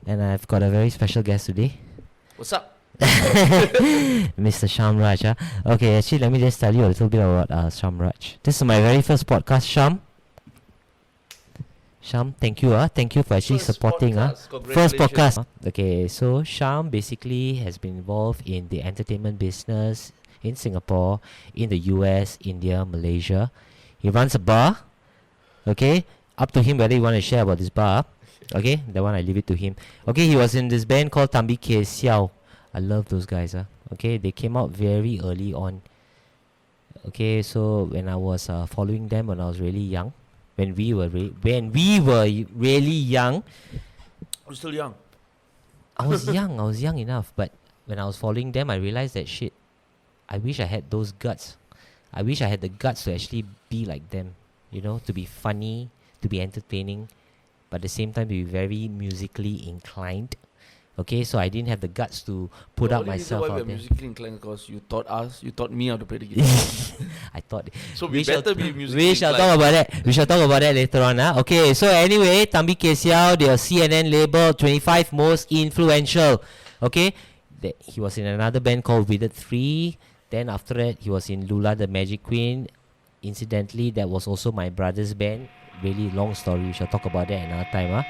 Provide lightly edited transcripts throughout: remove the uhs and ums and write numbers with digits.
And I've got a very special guest today. What's up? Mr. Shyam Raj. Okay, actually, let me just tell you a little bit about Shyam Raj. This is my very first podcast, Shyam. Shyam, thank you. Thank you for actually supporting. First podcast. Okay, so Shyam basically has been involved in the entertainment business in Singapore, in the US, India, Malaysia. He runs a bar. Okay, up to him whether you want to share about this bar. Okay, that one I leave it to him. Okay, he was in this band called Tambi Ke Siao. I love those guys. Okay, they came out very early on. Okay, so when I was following them when I was really young, when we were really young. I'm still young. I was young enough, but when I was following them, I realized that shit. I wish I had those guts. I wish I had the guts to actually be like them. You know, to be funny, to be entertaining, but at the same time to be very musically inclined. Okay, so I didn't have the guts to put up myself out there. Musically inclined because you taught me how to play the guitar. I thought. So we better be musically We shall talk about that. We shall talk about that later on. Okay, so anyway, Tambi Ke Siao, their CNN label, 25 most influential. Okay, he was in another band called Withered 3. Then after that, he was in Lula the Magic Queen. Incidentally, that was also my brother's band. Really long story. We shall talk about that another time.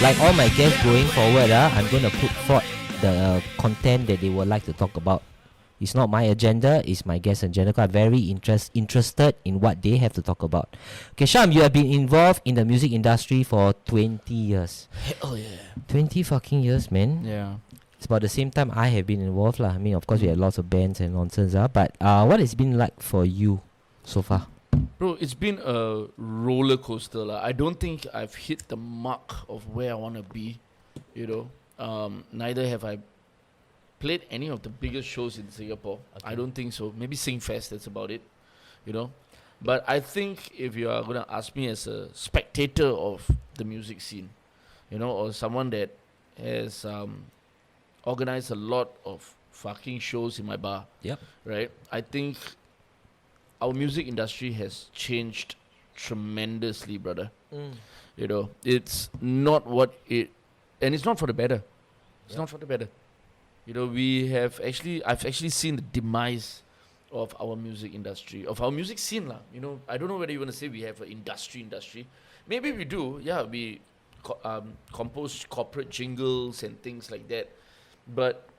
Like all my guests going forward, I'm going to put forth the content that they would like to talk about. It's not my agenda, it's my guest agenda. I'm very interested in what they have to talk about. Okay, Shyam, you have been involved in the music industry for 20 years. Hell yeah. 20 fucking years, man. Yeah. It's about the same time I have been involved. I mean, of course, we had lots of bands and nonsense. But what has it been like for you so far? Bro, it's been a roller coaster. I don't think I've hit the mark of where I want to be, you know. Neither have I played any of the biggest shows in Singapore. Okay. I don't think so. Maybe Singfest, that's about it, you know. But I think if you are going to ask me as a spectator of the music scene, you know, or someone that has organized a lot of fucking shows in my bar, yep, right? I think our music industry has changed tremendously, brother. You know, it's not what it, and it's not for the better. It's not for the better. You know, I've actually seen the demise of our music industry, of our music scene, lah. You know, I don't know whether you want to say we have an industry. Maybe we do. Yeah, we compose corporate jingles and things like that. But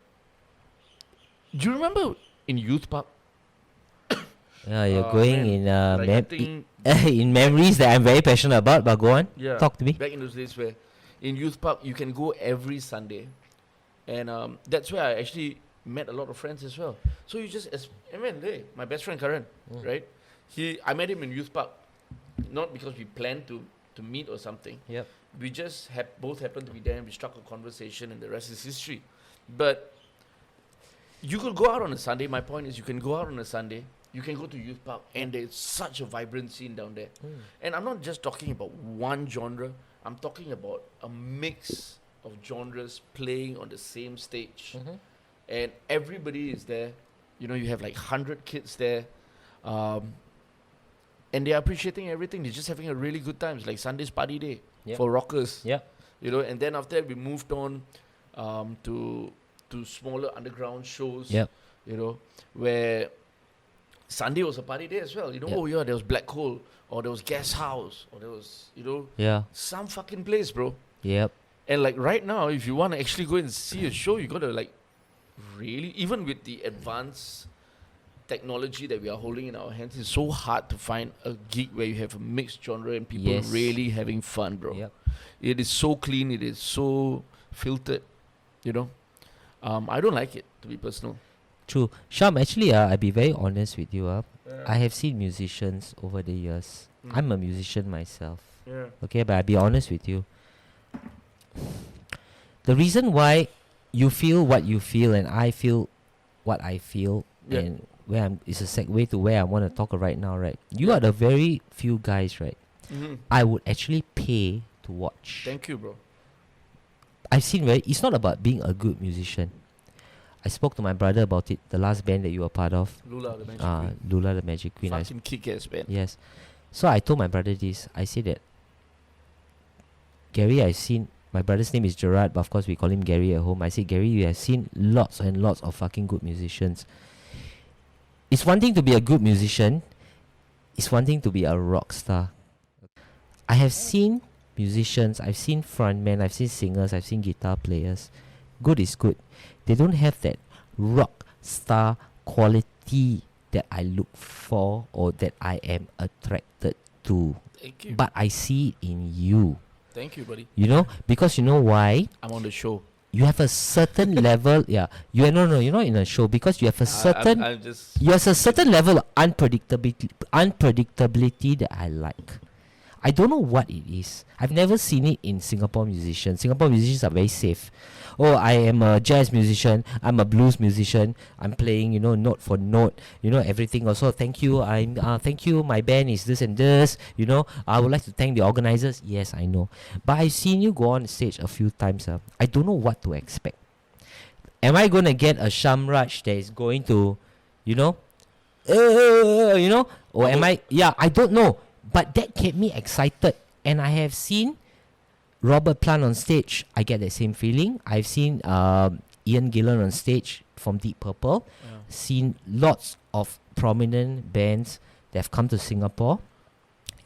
do you remember in Youth Park? Yeah, you're going in in memories that I'm very passionate about, but go on. Yeah. Talk to me. Back in those days where in Youth Park you can go every Sunday. And that's where I actually met a lot of friends as well. So you just, hey, my best friend Karan, right? I met him in Youth Park, not because we planned to meet or something. Yep. We just both happened to be there and we struck a conversation and the rest is history. But you could go out on a Sunday. My point is you can go out on a Sunday. You can go to Youth Park and there's such a vibrant scene down there. And I'm not just talking about one genre. I'm talking about a mix of genres playing on the same stage. And everybody is there. You know, you have like 100 kids there. And they're appreciating everything. They're just having a really good time. It's like Sunday's party day for rockers. Yeah. You know, and then after that we moved on to smaller underground shows. Yep. You know, where Sunday was a party day as well. You know, there was Black Hole, or there was Gas House, or there was, you know, some fucking place, bro. Yep. And like right now, if you want to actually go and see a show, you got to like really, even with the advanced technology that we are holding in our hands, it's so hard to find a gig where you have a mixed genre and people really having fun, bro. Yep. It is so clean. It is so filtered, you know. I don't like it, to be personal. True. Sham, actually, I'll be very honest with you. Yeah. I have seen musicians over the years. Mm. I'm a musician myself. Yeah. Okay, but I'll be honest with you. The reason why you feel what you feel and I feel what I feel, Yeah. and where I'm is a segue to where I want to talk right now, right? You Yeah. are the very few guys, right? Mm-hmm. I would actually pay to watch. Thank you, bro. I've seen where it's not about being a good musician. I spoke to my brother about it, the last band that you were part of. Lula, the Magic Queen. Lula the Magic Queen. Fucking kick-ass band. Yes. So I told my brother this. I said that, Gary, I've seen, my brother's name is Gerard, but of course we call him Gary at home. I said, Gary, you have seen lots and lots of fucking good musicians. It's one thing to be a good musician. It's one thing to be a rock star. I have seen musicians, I've seen frontmen, I've seen singers, I've seen guitar players. Good is good. They don't have that rock star quality that I look for or that I am attracted to. Thank you. But I see it in you. Thank you, buddy. You know, because you know why? I'm on the show. You have a certain level. Yeah, you are no, you're not in a show because you have a certain. I'm just. You have a certain level of unpredictability that I like. I don't know what it is. I've never seen it in Singapore musicians. Singapore musicians are very safe. Oh, I am a jazz musician. I'm a blues musician. I'm playing, note for note. Everything. Also, thank you. Thank you. My band is this and this. I would like to thank the organizers. Yes, I know. But I've seen you go on stage a few times. I don't know what to expect. Am I gonna get a Shyam Raj that is going to, or am I? Yeah, I don't know. But that kept me excited. And I have seen Robert Plant on stage. I get that same feeling. I've seen Ian Gillan on stage from Deep Purple. Yeah. Seen lots of prominent bands that have come to Singapore.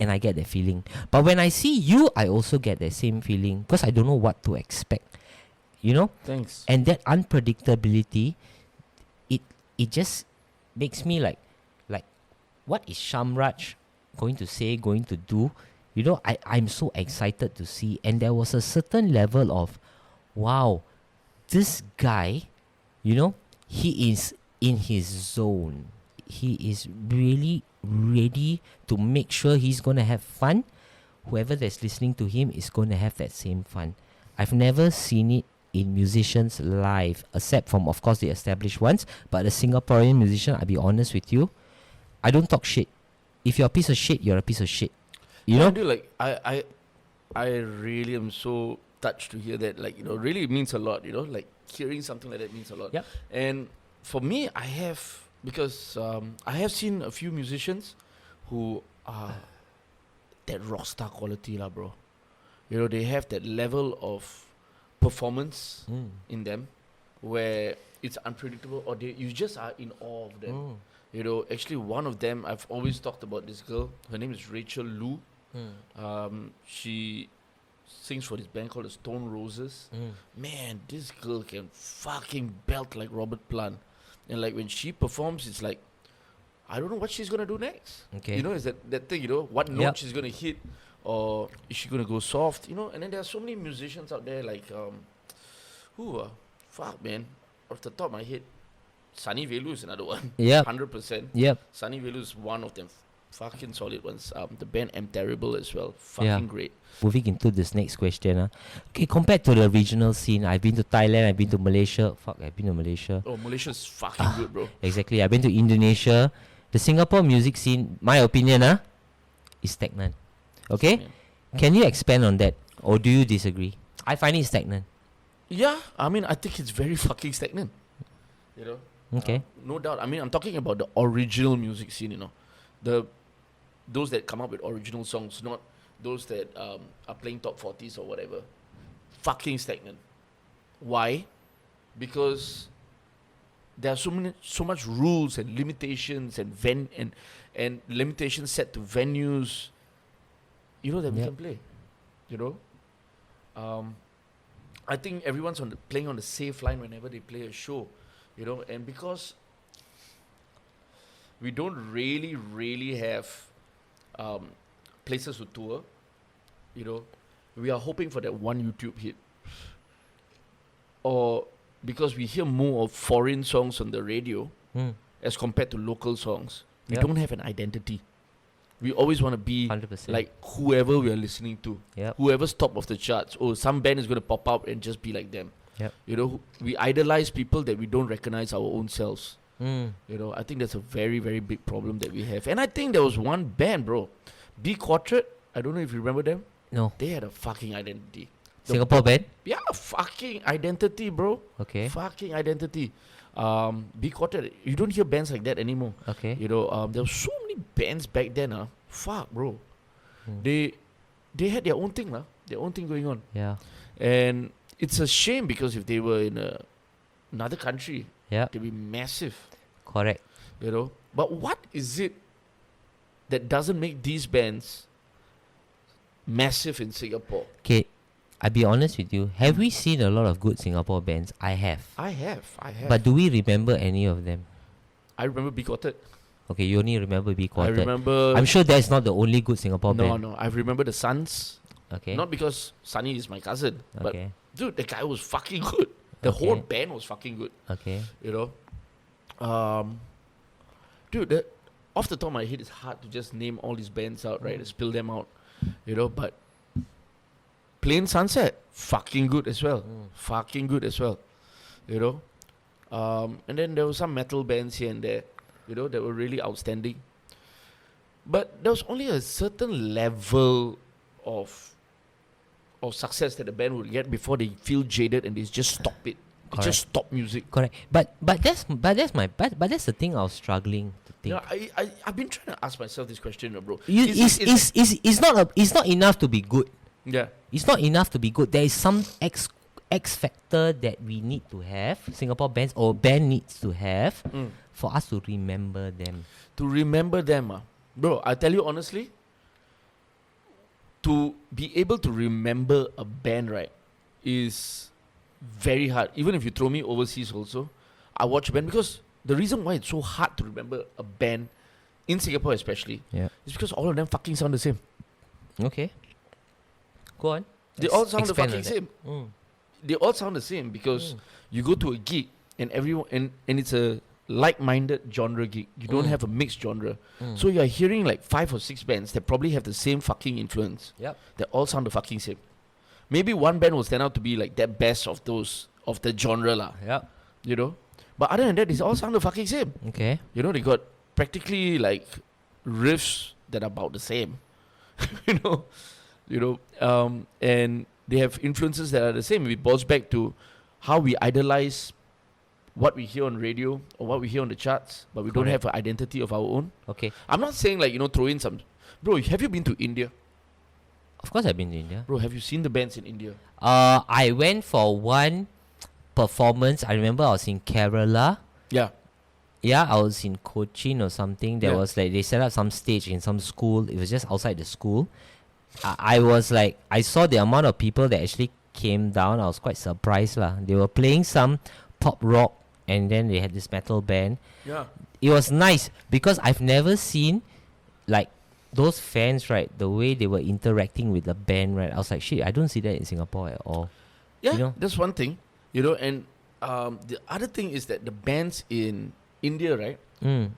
And I get that feeling. But when I see you, I also get that same feeling. Because I don't know what to expect. Thanks. And that unpredictability, it just makes me like, what is Shyam Raj going to say, going to do? I'm so excited to see. And there was a certain level of, wow, this guy, he is in his zone. He is really ready to make sure he's going to have fun. Whoever that's listening to him is going to have that same fun. I've never seen it in musicians live, except from, of course, the established ones. But a Singaporean musician, I'll be honest with you, I don't talk shit. If you're a piece of shit, you're a piece of shit. I do, like, I really am so touched to hear that. Like, really it means a lot. Like hearing something like that means a lot. Yep. And for me, I have seen a few musicians who are that rock star quality, lah, bro. They have that level of performance in them where it's unpredictable, or you just are in awe of them. Actually, one of them, I've always talked about this girl. Her name is Rachel Lu. She sings for this band called the Stone Roses. Man, this girl can fucking belt like Robert Plant. And like when she performs, it's like, I don't know what she's gonna do next. Okay. Is that thing, what note she's gonna hit, or is she gonna go soft, And then there are so many musicians out there, like fuck, man, off the top of my head, Sunny Velu is another one. Yeah. 100%. Yep. Sunny Velu is one of them. Fucking solid ones. The band M Terrible as well. Fucking great. Moving into this next question. Okay, compared to the regional scene, I've been to Thailand, I've been to Malaysia. I've been to Malaysia. Oh, Malaysia's fucking good, bro. Exactly. I've been to Indonesia. The Singapore music scene, my opinion, is stagnant. Okay? Man. Can you expand on that? Or do you disagree? I find it stagnant. Yeah, I mean, I think it's very fucking stagnant. Okay. No doubt. I mean, I'm talking about the original music scene, those that come up with original songs, not those that are playing top 40s or whatever. Fucking stagnant. Why? Because there are so much rules and limitations and limitations set to venues, that we can play. I think everyone's playing on the safe line whenever they play a show, and because we don't really have places to tour, we are hoping for that one YouTube hit, or because we hear more of foreign songs on the radio Mm. as compared to local songs. We Yep. don't have an identity. We always want to be 100%. like whoever we are listening to. Yep. Whoever's top of the charts. Oh, some band is going to pop out and just be like them. Yep. You know, we idolize people that we don't recognize our own selves. Mm. You know, I think that's a very, very big problem that we have. And I think there was one band, bro. B Quartet. I don't know if you remember them. No. They had a fucking identity. The Singapore band? Yeah, fucking identity, bro. Okay. Fucking identity. B Quartet. You don't hear bands like that anymore. Okay. You know, there were so many bands back then. Fuck, bro. Mm. They had their own thing, their own thing going on. Yeah. And it's a shame because if they were in another country, Yeah. they'd be massive. Correct. You know. But what is it that doesn't make these bands massive in Singapore? Okay. I'll be honest with you. Have we seen a lot of good Singapore bands? I have. I have. But do we remember any of them? I remember B Quartet. Okay, you only remember B I Quartet. remember. I'm sure that's not the only good Singapore band. No. I remember the Suns. Okay. Not because Sunny is my cousin, but Okay. dude, the guy was fucking good. The whole Okay. band was fucking good. Okay. You know. Dude, off the top of my head, it's hard to just name all these bands out, right? And spill them out. You know, but Plain Sunset, fucking good as well. Fucking good as well. You know. And then there were some metal bands here and there, you know, that were really outstanding. But there was only a certain level of success that the band would get before they feel jaded and they just stop it. They Correct. just stop music. Correct. But that's the thing I was struggling to think. You know, I've been trying to ask myself this question, bro. It's not enough to be good. Yeah. It's not enough to be good. There is some X factor that we need to have, Singapore bands or band needs to have for us to remember them. To remember them, bro, I tell you honestly, to be able to remember a band, right, is very hard. Even if you throw me overseas also, I watch a band because the reason why it's so hard to remember a band in Singapore especially is because all of them fucking sound the same. Okay. Go on. They all sound the Expand fucking on that. same. They all sound the same because you go to a gig and everyone and it's a like-minded genre gig. You don't have a mixed genre. So you're hearing like 5 or 6 bands that probably have the same fucking influence. Yep. They all sound the fucking same. Maybe one band will stand out to be like that best of those of the genre lah. Yep. You know? But other than that, they all sound the fucking same. Okay. You know, they got practically like riffs that are about the same. you know, and they have influences that are the same. It boils back to how we idolize what we hear on radio or what we hear on the charts, but we don't have an identity of our own. Okay. I'm not saying like, you know, throw in some... Bro, have you been to India? Of course I've been to India. Bro, have you seen the bands in India? I went for one performance. I remember I was in Kerala. Yeah. Yeah, I was in Cochin or something. There Yeah. was like, they set up some stage in some school. It was just outside the school. I was like, I saw the amount of people that actually came down. I was quite surprised lah. They were playing some pop rock and then they had this metal band. Yeah. It was nice because I've never seen like those fans, right, the way they were interacting with the band, right. I was like, shit, I don't see that in Singapore at all. Yeah, You know? that's one thing. You know, and the other thing is that the bands in India, right,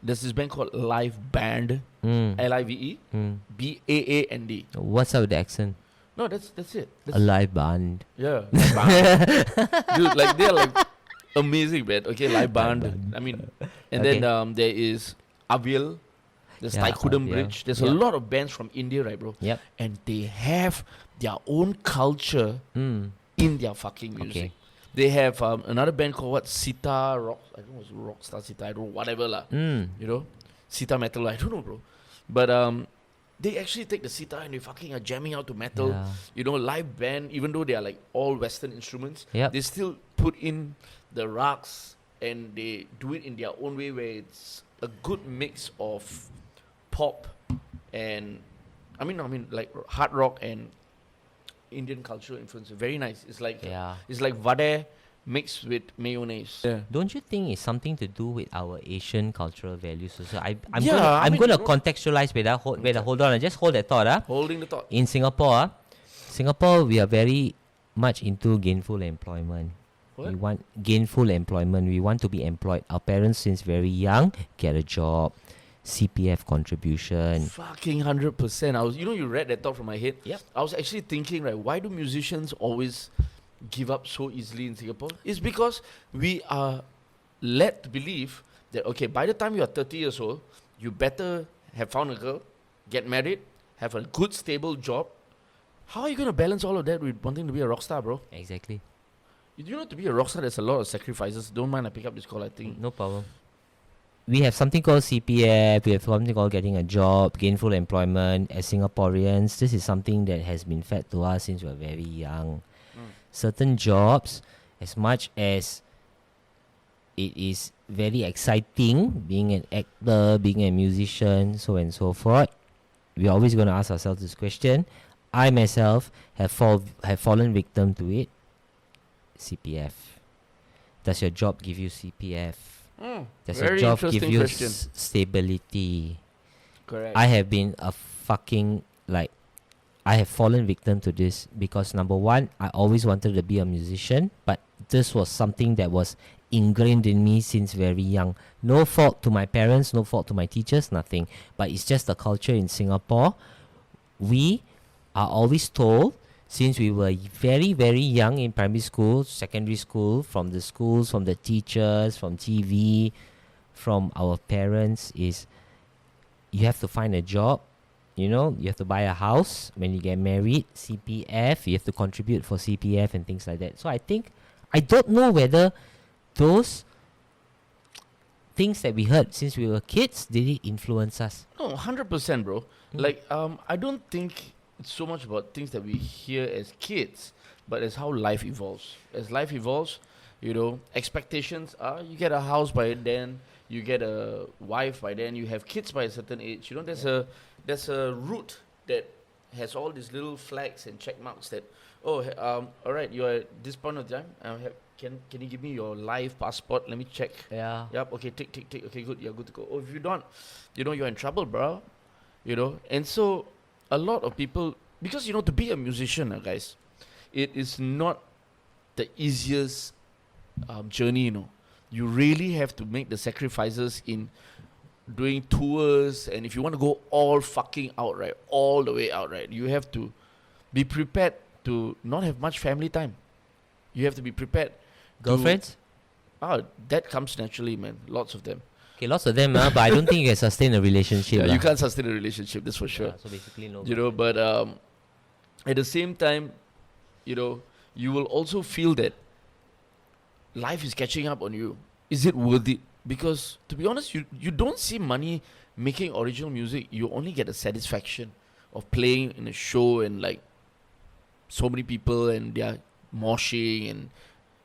there's this band called Live Band, Live Band. What's up with the accent? No, that's it. A live band. Yeah, live band. Dude, like they're like amazing band. Okay, live band. I mean, and Okay. then there is Aviel. There's Yeah, Taikudam Aviel. Bridge. There's Yeah. a lot of bands from India, right, bro? Yep. And they have their own culture in their fucking music. Okay. They have another band called what? Sita Rock. I don't know, it's Rockstar Sita. I don't know, whatever lah. You know, Sita Metal. I don't know, bro. But they actually take the Sita and they fucking are jamming out to metal. Yeah. You know, live band. Even though they are like all Western instruments, Yep. they still put in the rags and they do it in their own way, where it's a good mix of pop and I mean like hard rock and Indian cultural influence. Very nice. It's like it's like vade mixed with mayonnaise. Yeah. Don't you think it's something to do with our Asian cultural values also? I'm Yeah, going to you know- contextualize with that. Hold on. Just hold that thought. Holding the thought. In Singapore, we are very much into gainful employment. We want gainful employment. We want to be employed. Our parents, since very young, get a job, CPF contribution. Fucking 100%. You read that thought from my head. Yep. I was actually thinking, right, why do musicians always give up so easily in Singapore? It's because we are led to believe that, okay, by the time you are 30 years old, you better have found a girl, get married, have a good, stable job. How are you going to balance all of that with wanting to be a rock star, bro? Exactly. You know, to be a rock star, there's a lot of sacrifices. Don't mind I pick up this call, I think. No problem. We have something called CPF. We have something called getting a job, gainful employment. As Singaporeans, this is something that has been fed to us since we were very young. Certain jobs, as much as it is very exciting being an actor, being a musician, so and so forth, we're always going to ask ourselves this question. I myself have fallen victim to it. CPF. Does your job give you CPF? Does your job give you stability? Correct. I have been I have fallen victim to this because number one, I always wanted to be a musician, but this was something that was ingrained in me since very young. No fault to my parents, no fault to my teachers, nothing. But it's just the culture in Singapore. We are always told since we were very, very young in primary school, secondary school, from the schools, from the teachers, from TV, from our parents, is you have to find a job. You know, you have to buy a house when you get married, CPF, you have to contribute for CPF and things like that. So I don't know whether those things that we heard since we were kids, did it influence us? No, 100%, bro. Like, I don't think it's so much about things that we hear as kids, but as how life evolves. As life evolves, you know, expectations are you get a house by then, you get a wife by then, you have kids by a certain age. You know, there's a route that has all these little flags and check marks that, all right, you're at this point of time. Can you give me your live passport? Let me check. Yeah. Yep. Okay. Tick. Okay. Good. You're good to go. Oh, if you don't, you know, you're in trouble, bro. You know, and so a lot of people, because you know, to be a musician, guys, it is not the easiest journey. You know, you really have to make the sacrifices in doing tours, and if you want to go all fucking out, right, all the way out, right, you have to be prepared to not have much family time. You have to be prepared. Girlfriends? That comes naturally, man. Lots of them. Okay, lots of them, but I don't think you can sustain a relationship. Yeah, you can't sustain a relationship, that's for sure. Yeah, so basically no. You know, but at the same time, you know, you will also feel that life is catching up on you. Is it worth it? Because to be honest, you don't see money making original music. You only get the satisfaction of playing in a show and like so many people and they're moshing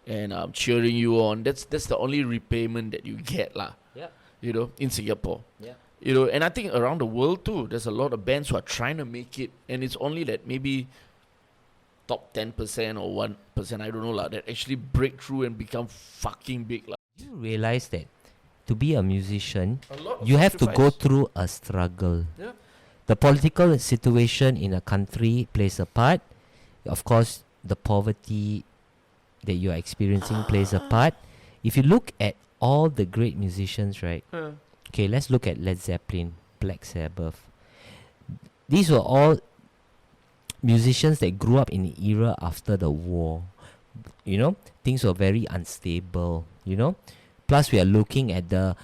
and cheering you on. That's the only repayment that you get, lah. Yeah. You know, in Singapore. Yeah. You know, and I think around the world too, there's a lot of bands who are trying to make it, and it's only that maybe top 10% or 1%, I don't know, lah, that actually break through and become fucking big, lah. You realize that to be a musician, A lot of you have to go sacrifice. through a struggle. Yeah. The political situation in a country plays a part. Of course, the poverty that you are experiencing plays a part. If you look at all the great musicians, right? Okay, let's look at Led Zeppelin, Black Sabbath. These were all musicians that grew up in the era after the war. You know, things were very unstable, you know. Plus, we are looking at the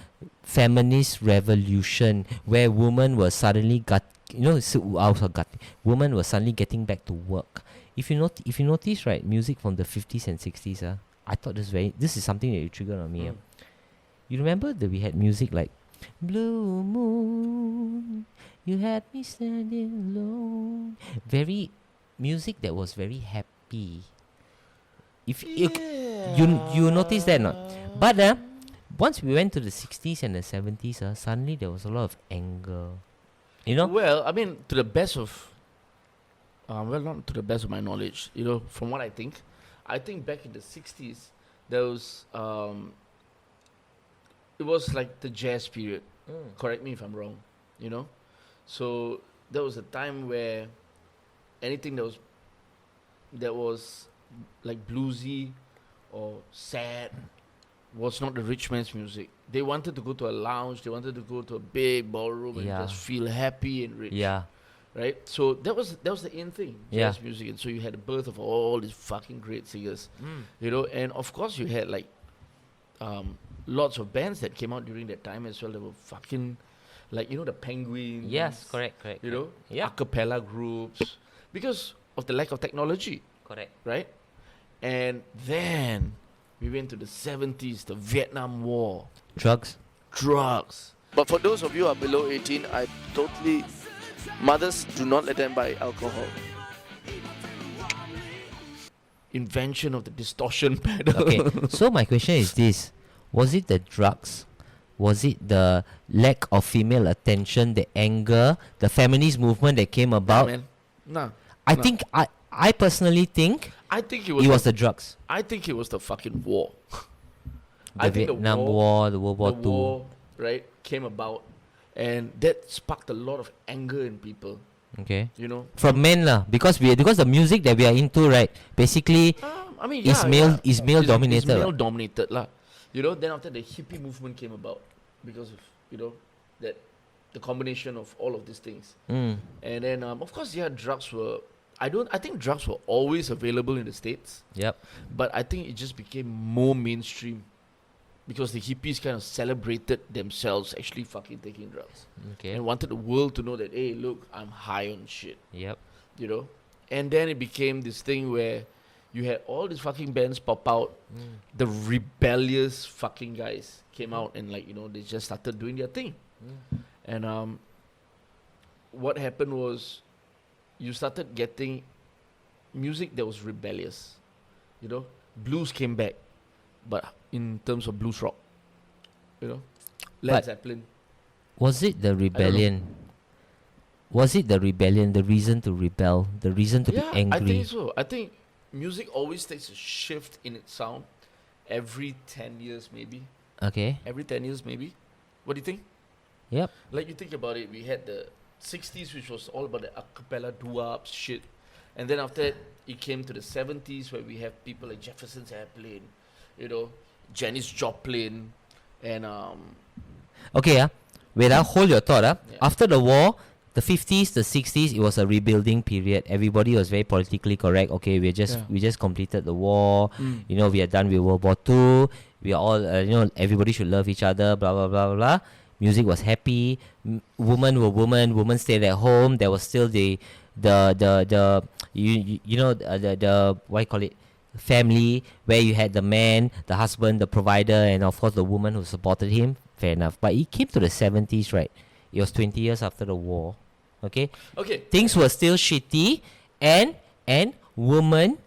feminist revolution where women were suddenly women were suddenly getting back to work. If you notice, right, music from the 50s and 60s, I thought this is something that you triggered on me. You remember that we had music like Blue Moon, you had me standing alone. Very music that was very happy. If you notice that not? But once we went to the 60s and the 70s, suddenly there was a lot of anger. You know? Well, I mean, to the best of, not to the best of my knowledge, you know, from what I think back in the 60s, there was, it was like the jazz period. Correct me if I'm wrong, you know? So there was a time where anything that was like bluesy or sad was not the rich man's music. They wanted to go to a lounge, they wanted to go to a big ballroom and Yeah. just feel happy and rich. Yeah. Right? So that was the in thing, Yeah. jazz music. And so you had the birth of all these fucking great singers. Mm. You know, and of course you had like lots of bands that came out during that time as well. They were fucking like, you know, the Penguins. Yes, correct. You know, Yeah. a cappella groups because of the lack of technology, Correct. right? And then we went to the 70s, the Vietnam War, Drugs. drugs. But for those of you who are below 18, I totally... Mothers, do not let them buy alcohol. Invention of the distortion pedal. Okay. So my question is this: was it the drugs? Was it the lack of female attention, the anger, the feminist movement that came Nah, about? man. Nah. I No. think I personally think I think it was the drugs. I think it was the fucking war. The Vietnam War, the World War the Two. war, right, came about, and that sparked a lot of anger in people. Okay. You know, From men lah, because the music that we are into, right, basically I mean, is male dominated. It's male dominated lah. You know, then after the hippie movement came about because of, you know, that the combination of all of these things. Mm. And then of course, yeah, drugs were. I think drugs were always available in the States, Yep. but I think it just became more mainstream because the hippies kind of celebrated themselves actually fucking taking drugs Okay. and wanted the world to know that, hey, look, I'm high on shit, Yep. you know. And then it became this thing where you had all these fucking bands pop out. Mm. The rebellious fucking guys came out and, like, you know, they just started doing their thing. Mm. And what happened was you started getting music that was rebellious. You know, blues came back, but in terms of blues rock, you know, Led But- Zeppelin. Was it the rebellion? Was it the rebellion, the reason to rebel, the reason to Yeah, be angry? I think so. I think music always takes a shift in its sound every 10 years, maybe. Okay. Every 10 years, maybe. What do you think? Yep. Like, you think about it, we had the 60s, which was all about the a cappella doo-wop shit. And then after that, it came to the 70s, where we have people like Jefferson Airplane, you know, Janis Joplin, and Okay, wait, hold your thought. Yeah. After the war, the 50s, the 60s, it was a rebuilding period. Everybody was very politically correct. Okay, we just completed the war. You know, we are done with World War II. We are all, you know, everybody should love each other. Blah blah blah blah blah. Music was happy. Women were women. Women stayed at home. There was still the you know the what you call it, family, where you had the man, the husband, the provider, and of course the woman who supported him. Fair enough. But it came to the 70s, right? It was 20 years after the war. Okay, okay, things were still shitty, and women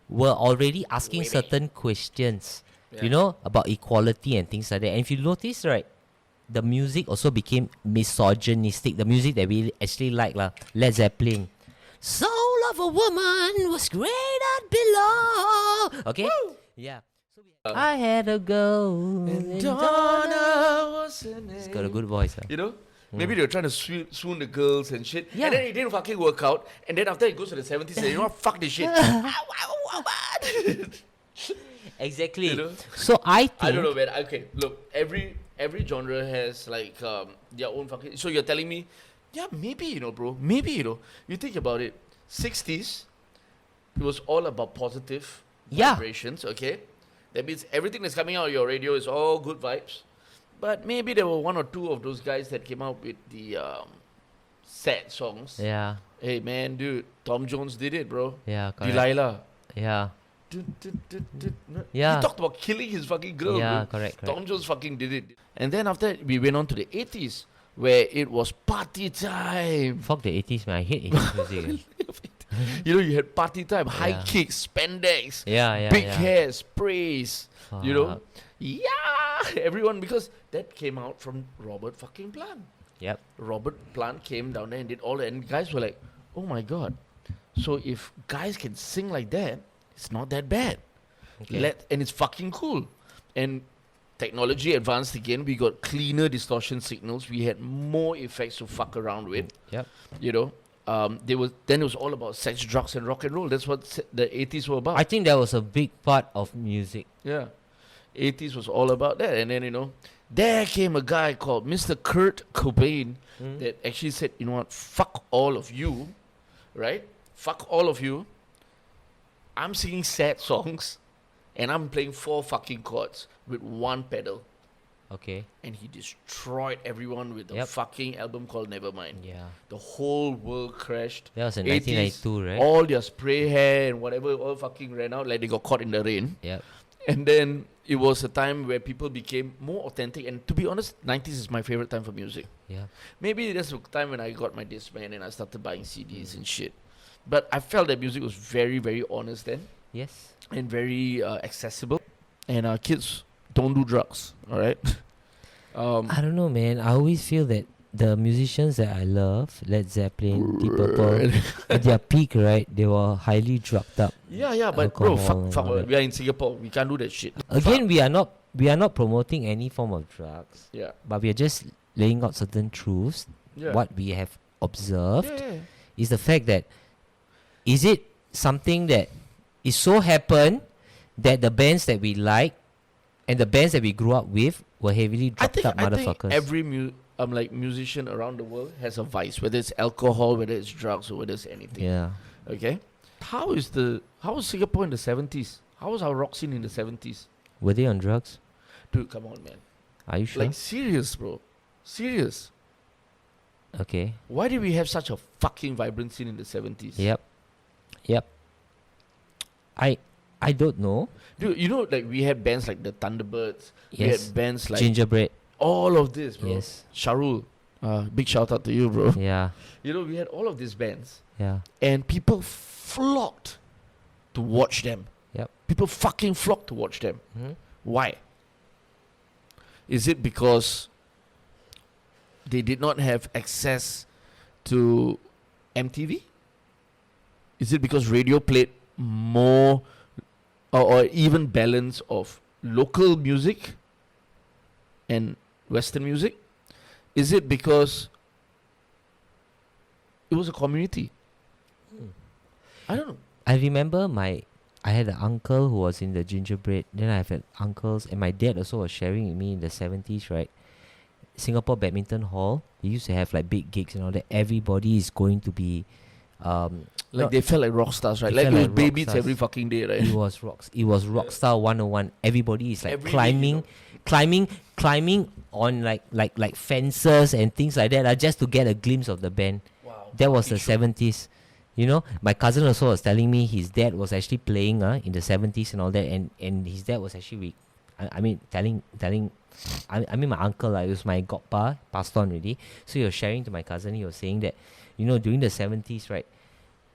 were already asking Women. certain questions, Yeah. you know, about equality and things like that. And if you notice, right, the music also became misogynistic. The music that we actually like, Led Zeppelin. Soul of a woman was great at below. Okay? Yeah. So I had a girl. and in Donna was her It's got a name. good voice. You know? Maybe they were trying to swoon the girls and shit. Yeah. And then it didn't fucking work out. And then after it goes to the 70s, and you know what? Fuck this shit. I'm a woman. Exactly. You know? So I think I don't know, man. Okay, look, every genre has like their own fucking. So you're telling me, yeah, maybe, you know, bro. Maybe, you know, you think about it. 60s, it was all about positive Yeah. vibrations. Okay, that means everything that's coming out of your radio is all good vibes. But maybe there were one or two of those guys that came out with the sad songs. Yeah. Hey, man, dude, Tom Jones did it, bro. Yeah, correct. Delilah. Yeah. He Yeah. talked about killing his fucking girl, Yeah, bro. correct. Tom Jones fucking did it. And then after that, we went on to the 80s, where it was party time. Fuck the 80s, man. I hate 80s music. You know, you had party time, high Yeah. kicks, spandex, Yeah, big yeah. hair, sprays. You know? Fuck. Yeah! Everyone, because that came out from Robert fucking Plant. Yep. Robert Plant came down there and did all that, and guys were like, oh my god. So if guys can sing like that, it's not that bad. Okay. And it's fucking cool. And technology advanced again. We got cleaner distortion signals. We had more effects to fuck around with, Yep. you know. Then it was all about sex, drugs, and rock and roll. That's what the 80s were about. I think that was a big part of music. Yeah, 80s was all about that. And then there came a guy called Mr. Kurt Cobain that actually said, you know what, fuck all of you, right? Fuck all of you. I'm singing sad songs, and I'm playing 4 fucking chords with 1 pedal. Okay. And he destroyed everyone with a fucking album called Nevermind. Yeah. The whole world crashed. That was in 80s, 1992, right? All their spray hair and whatever all fucking ran out, like they got caught in the rain. Yep. And then it was a time where people became more authentic. And to be honest, 90s is my favorite time for music. Yeah. Maybe that's the time when I got my Discman and I started buying CDs and shit. But I felt that music was very, very honest then. Yes. And very accessible. And our kids don't do drugs, all right? I don't know, man. I always feel that the musicians that I love, Led Zeppelin, Deep Purple, at their peak, right, they were highly drugged up. Yeah, but bro, Alcohol fuck, and all that. we are in Singapore. We can't do that shit. Again, we are not promoting any form of drugs, Yeah. but we are just laying out certain truths. Yeah. What we have observed Yeah. is the fact that is it something that it so happened that the bands that we like and the bands that we grew up with were heavily drugged up I motherfuckers. think every musician around the world has a vice, whether it's alcohol, whether it's drugs, or whether it's anything. Yeah. Okay. How was Singapore in the 70s? How was our rock scene in the 70s? Were they on drugs? Dude, come on, man. Are you sure? Like serious, bro. Serious. Okay. Why did we have such a fucking vibrant scene in the 70s? Yep. I don't know. Dude, like we had bands like the Thunderbirds. We Yes. had bands like Gingerbread. all of this, bro. Yes. Sharul. Big shout out to you, bro. Yeah. We had all of these bands. Yeah. And people flocked to watch them. Yep. People fucking flocked to watch them. Hmm? Why? Is it because they did not have access to MTV? Is it because radio played more or even balance of local music and Western music? Is it because it was a community? I don't know. I remember I had an uncle who was in the Gingerbread. Then I had uncles, and my dad also was sharing with me in the 70s, right? Singapore Badminton Hall. They used to have like big gigs and all that. Everybody is going to be, Like they felt like rock stars, right? They Like it felt was like Bay rock Beats stars. every fucking day, right? It was rocks. It was Rockstar 101. Everybody is like Every day, climbing on like fences and things like that, just to get a glimpse of the band. Wow. That was the fucking show. 70s. My cousin also was telling me his dad was actually playing in the 70s and all that, and his dad was actually telling my uncle, like, it was my godpa, passed on already. So he was sharing to my cousin. He was saying that during the 70s, right,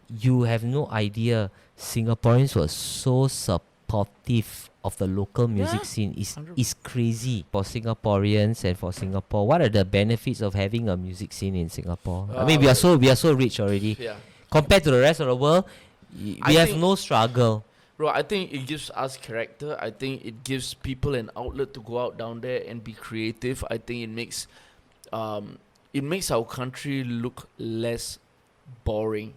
you have no idea, Singaporeans were so supportive of the local music Yeah, scene. 100%. It's crazy for Singaporeans and for Singapore. What are the benefits of having a music scene in Singapore? I mean, we are so rich already. Yeah. Compared to the rest of the world, we I have think- no struggle. Bro, I think it gives us character. I think it gives people an outlet to go out down there and be creative. I think it makes our country look less boring.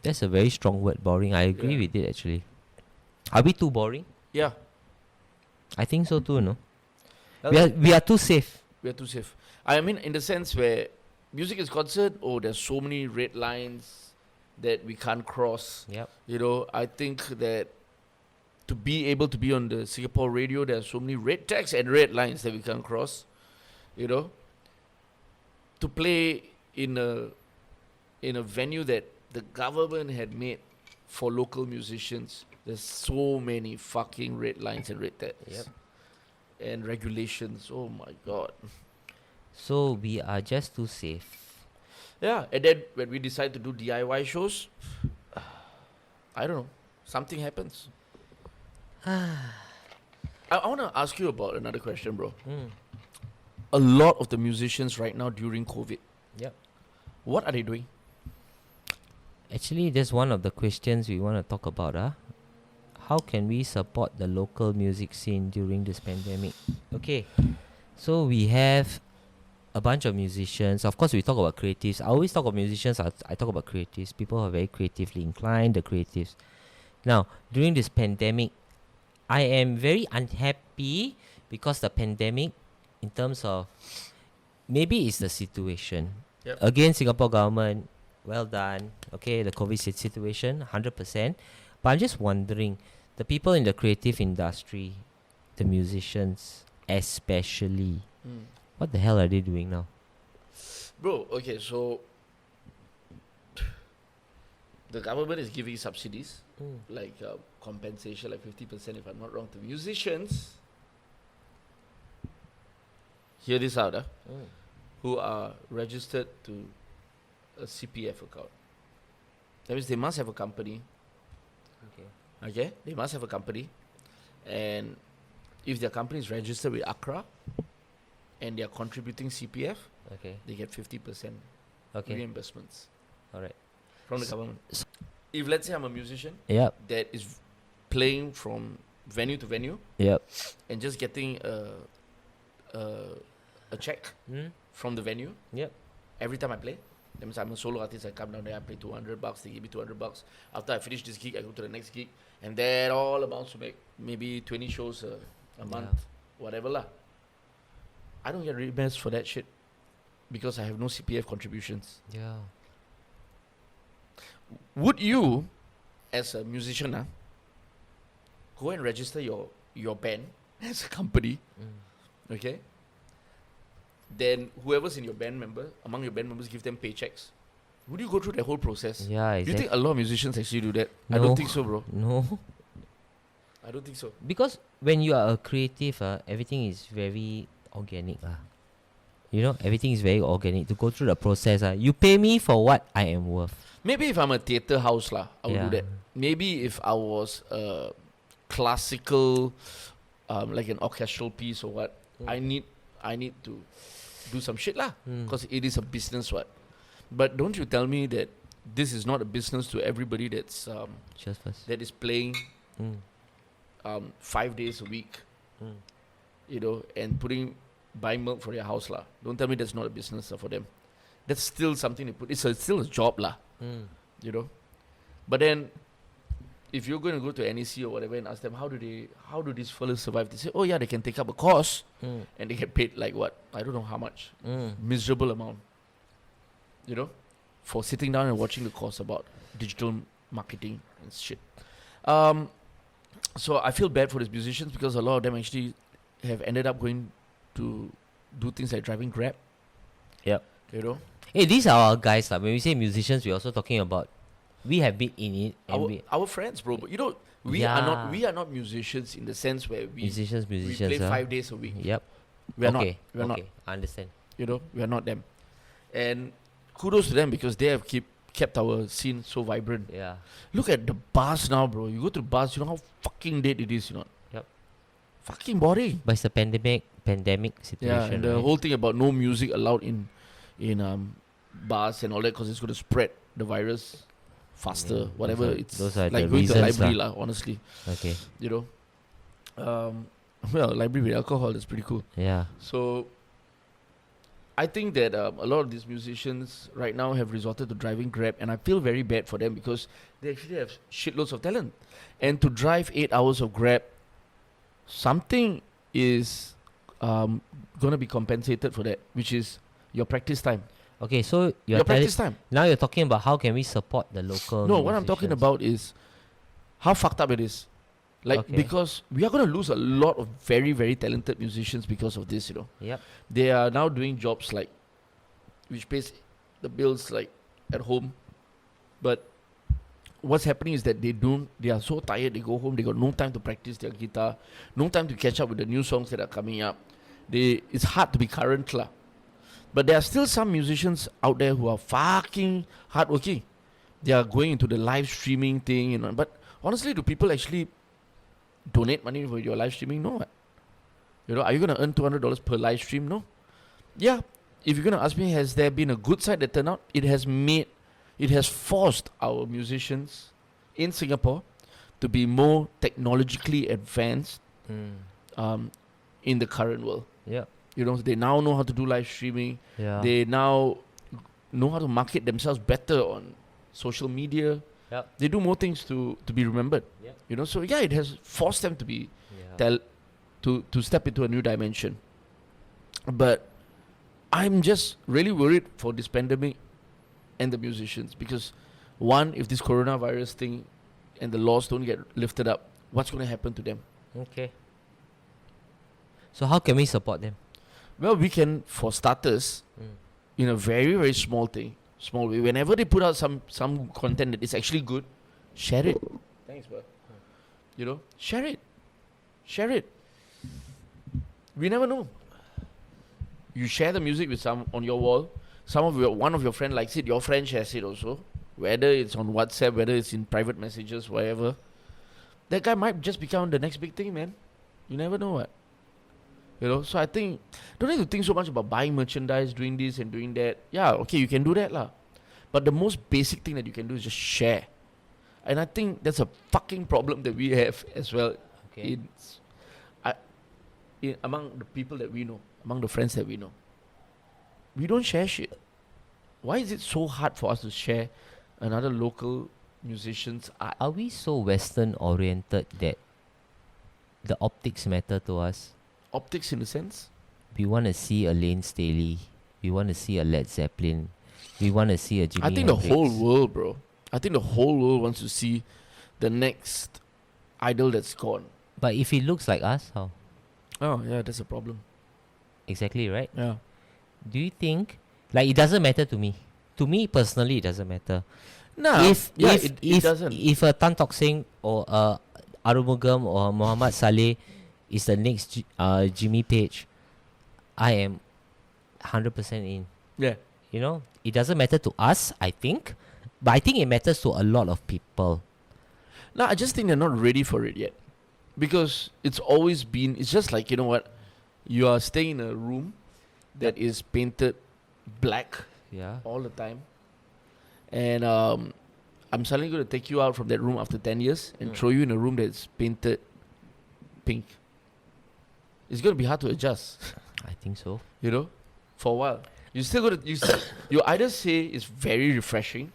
That's a very strong word, boring. I agree Yeah. with it, actually. Are we too boring? Yeah. I think so too, no? That's- We are too safe. We are too safe. I mean, in the sense where music is concerned, there's so many red lines that we can't cross. Yep. I think that to be able to be on the Singapore radio, there's so many red tags and red lines that we can't cross. To play in a venue that the government had made for local musicians, there's so many fucking red lines and red tags. Yep. And regulations. Oh my god. So we are just too safe. Yeah, and then when we decide to do DIY shows, I don't know, something happens. I want to ask you about another question, bro. A lot of the musicians right now during COVID, Yep. what are they doing? Actually, that's one of the questions we want to talk about. How can we support the local music scene during this pandemic? Okay, so we have a bunch of musicians. Of course, we talk about creatives. I always talk about musicians. I talk about creatives. People who are very creatively inclined, the creatives. Now, during this pandemic, I am very unhappy because the pandemic, in terms of, maybe it's the situation. Yep. Again, Singapore government, well done. Okay, the COVID situation, 100%. But I'm just wondering, the people in the creative industry, the musicians especially, what the hell are they doing now? Bro, okay, so the government is giving subsidies, like compensation, like 50% if I'm not wrong, to musicians. Hear this out, who are registered to a CPF account. That means they must have a company. Okay, they must have a company, and if their company is registered with ACRA and they are contributing CPF, Okay. they get 50% Okay. reimbursements All right. from the government. If let's say I'm a musician Yep. that is playing from venue to venue Yep. and just getting a check from the venue Yep. every time I play. That means I'm a solo artist. I come down there, I play $200. They give me $200. After I finish this gig, I go to the next gig, and that all amounts to make maybe 20 shows a month, whatever lah. I don't get reimbursed for that shit because I have no CPF contributions. Yeah. Would you, as a musician, go and register your band as a company, okay? Then whoever's in your band member, among your band members, give them paychecks. Would you go through the whole process? Yeah. Do you Exactly. think a lot of musicians actually do that? I No. don't think so, bro. No. I don't think so. Because when you are a creative, everything is very organic. You know, everything is very organic. To go through the process, you pay me for what I am worth. Maybe if I'm a theatre house, I would Yeah. do that. Maybe if I was a classical, like an orchestral piece or what, I need to do some shit because it is a business, what. But don't you tell me that this is not a business to everybody that's Just first. that is playing 5 days a week, you know, and buying milk for their house, lah. Don't tell me that's not a business for them. That's still something they put. It's still a job, lah. You know. But then, if you're going to go to NEC or whatever and ask them how do these fellas survive, they say, oh yeah, they can take up a course and they get paid like what? I don't know how much. Miserable amount. You know, for sitting down and watching the course about digital marketing and shit. So I feel bad for these musicians because a lot of them actually have ended up going to do things like driving Grab. Yep. You know, Hey, these are our guys. When we say musicians, we're also talking about, we have been in it. And our friends, bro. But you know, we are not musicians in the sense where we musicians, we play 5 days a week. Yep. We are Okay. not. We are not. I understand. You know, we are not them. And kudos to them because they have kept our scene so vibrant. Yeah. Look at the bars now, bro. You go to the bars, you know how fucking dead it is, you know. Yep. Fucking boring. But it's a pandemic situation. Yeah, and the right? whole thing about no music allowed in bars and all that because it's going to spread the virus faster. Yeah, whatever, those are like the going to a reasons library, honestly. Okay. You know, well, library with alcohol is pretty cool. Yeah. So I think that a lot of these musicians right now have resorted to driving Grab, and I feel very bad for them because they actually have shitloads of talent. And to drive 8 hours of Grab, something is going to be compensated for that, which is your practice time. Okay, so Your practice time. now you're talking about how can we support the local No, what I'm talking musicians. about is how fucked up it is. Like, Okay. because we are going to lose a lot of very, very talented musicians because of this, you know. Yep. They are now doing jobs like, which pays the bills like at home. But what's happening is that they are so tired, they go home, they got no time to practice their guitar, no time to catch up with the new songs that are coming up. It's hard to be current, lah. But there are still some musicians out there who are fucking hardworking. They are going into the live streaming thing, you know. But honestly, do people actually donate money for your live streaming? No. You know, are you going to earn $200 per live stream? No. Yeah. If you're going to ask me, has there been a good side that turned out? It has forced our musicians in Singapore to be more technologically advanced in the current world. Yep. They now know how to do live streaming. Yeah. They now know how to market themselves better on social media. Yep. They do more things to be remembered. Yep. So yeah, it has forced them to be Yeah. to step into a new dimension. But I'm just really worried for this pandemic and the musicians, because one, if this coronavirus thing and the laws don't get lifted up, what's going to happen to them? Okay. So how can we support them? Well, we can, for starters, in a very, very small way, whenever they put out some content that is actually good, share it. Thanks, bro. Share it. We never know. You share the music with some on your wall. One of your friend likes it. Your friend shares it also. Whether it's on WhatsApp, whether it's in private messages, whatever. That guy might just become the next big thing, man. You never know what. So I think, don't need to think so much about buying merchandise, doing this and doing that. Yeah, okay, you can do that lah. But the most basic thing that you can do is just share. And I think that's a fucking problem that we have as well. Okay. Among the people that we know, among the friends that we know. We don't share shit. Why is it so hard for us to share another local musician's art? Are we so Western oriented that the optics matter to us? Optics in the sense? We want to see a Lane Staley. We want to see a Led Zeppelin. We want to see a Jimi I think Hendrix. the whole world, bro. I think the whole world wants to see the next idol that's gone. But if he looks like us, how? Oh, yeah, that's a problem. Exactly, right? Yeah. Do you think, like, it doesn't matter to me? To me personally, it doesn't matter. No, it doesn't. If a Tan Tock Seng or Arumugam or Muhammad Saleh is the next Jimmy Page, I am 100% in. Yeah. It doesn't matter to us, I think, but I think it matters to a lot of people. No, I just think they're not ready for it yet. Because it's always been, it's just like, you are staying in a room that is painted black all the time. And I'm suddenly going to take you out from that room after 10 years and throw you in a room that's painted pink. It's going to be hard to adjust. I think so. For a while. You still got to, you either say it's very refreshing,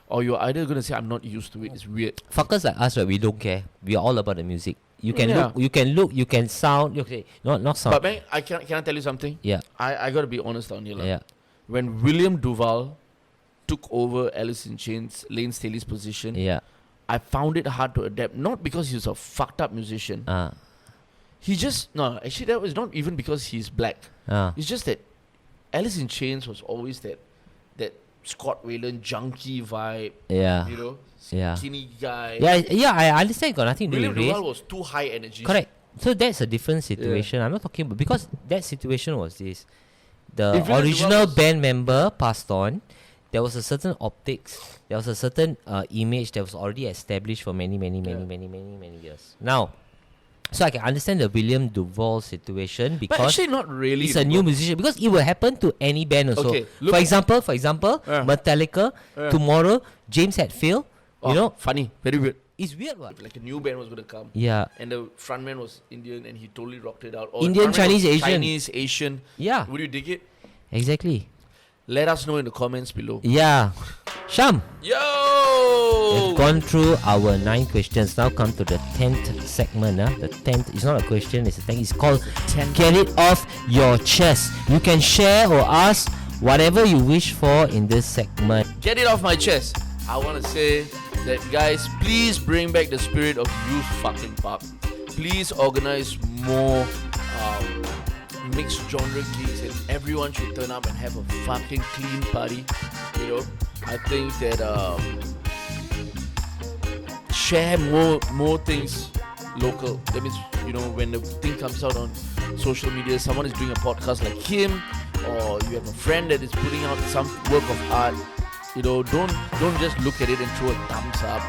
or you're either going to say, I'm not used to it, it's weird. Fuckers like us, right, we don't care. We are all about the music. You can Yeah. look, you can sound. Okay, not sound. But man, can I tell you something? Yeah. I got to be honest on here. Yeah. When William Duval took over Alice in Chains, Lane Staley's position, Yeah. I found it hard to adapt. Not because he's a fucked up musician. Actually that was not even because he's black. It's just that Alice in Chains was always that Scott Weiland junkie vibe. Yeah. Yeah. Skinny guy. Yeah, I understand. Got nothing to do William with race. Duval was too high energy. Correct. So that's a different situation. I'm not talking about, because that situation was this. The If William original Duval was- band member passed on. There was a certain optics. There was a certain image that was already established for many years. Now, so I can understand the William Duval situation But because actually not really. it's a new musician, because it will happen to any band also. Okay, look- For example, Metallica. Tomorrow, James Hetfield. Funny. Very weird. It's weird, what? Like a new band was going to come. Yeah. And the frontman was Indian and he totally rocked it out. Or the Indian, frontman Chinese, was Asian. Chinese, Asian. Yeah. Would you dig it? Exactly. Let us know in the comments below. Yeah. Sham, Yo! we've gone through our 9 questions. Now come to the 10th segment. The 10th, it's not a question, it's a thing. It's called Get It Off Your Chest. You can share or ask whatever you wish for in this segment. Get it off my chest. I want to say that, guys, please bring back the spirit of youth fucking pop. Please organize more mixed genre gigs, and everyone should turn up and have a fucking clean party. I think that share more things local. That means, when the thing comes out on social media, someone is doing a podcast like him, or you have a friend that is putting out some work of art. Don't just look at it and throw a thumbs up.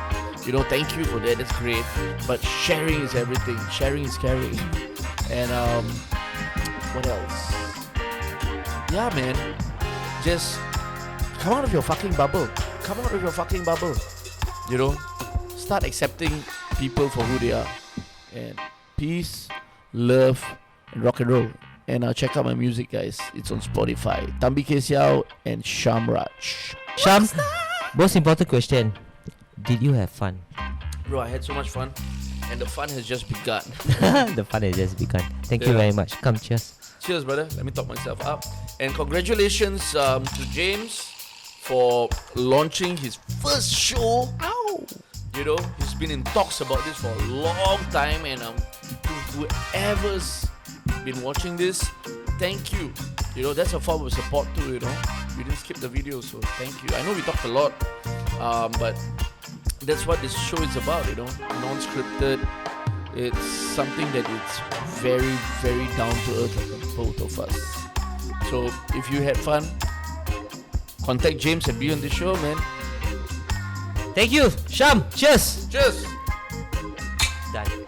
Thank you for that, that's great. But sharing is everything. Sharing is caring. And what else? Yeah, man. Just come out of your fucking bubble. Come out of your fucking bubble. Start accepting people for who they are. And peace, love, and rock and roll. And check out my music, guys. It's on Spotify. Tambi Kesiao and Shyam Raj. Sham, most important question. Did you have fun? Bro, I had so much fun. And the fun has just begun. The fun has just begun. Thank you Yeah. very much. Come, cheers. Cheers, brother. Let me talk myself up. And congratulations to James for launching his first show. Ow! You know, he's been in talks about this for a long time. And to whoever's been watching this, thank you. You know, that's a form of support too, you know. You didn't skip the video, so thank you. I know we talked a lot, but that's what this show is about, you know. Non-scripted. It's something that it's very, very down to earth, like both of us. So if you had fun, contact James and be on the show, man. Thank you, Sham. Cheers. Cheers. Done.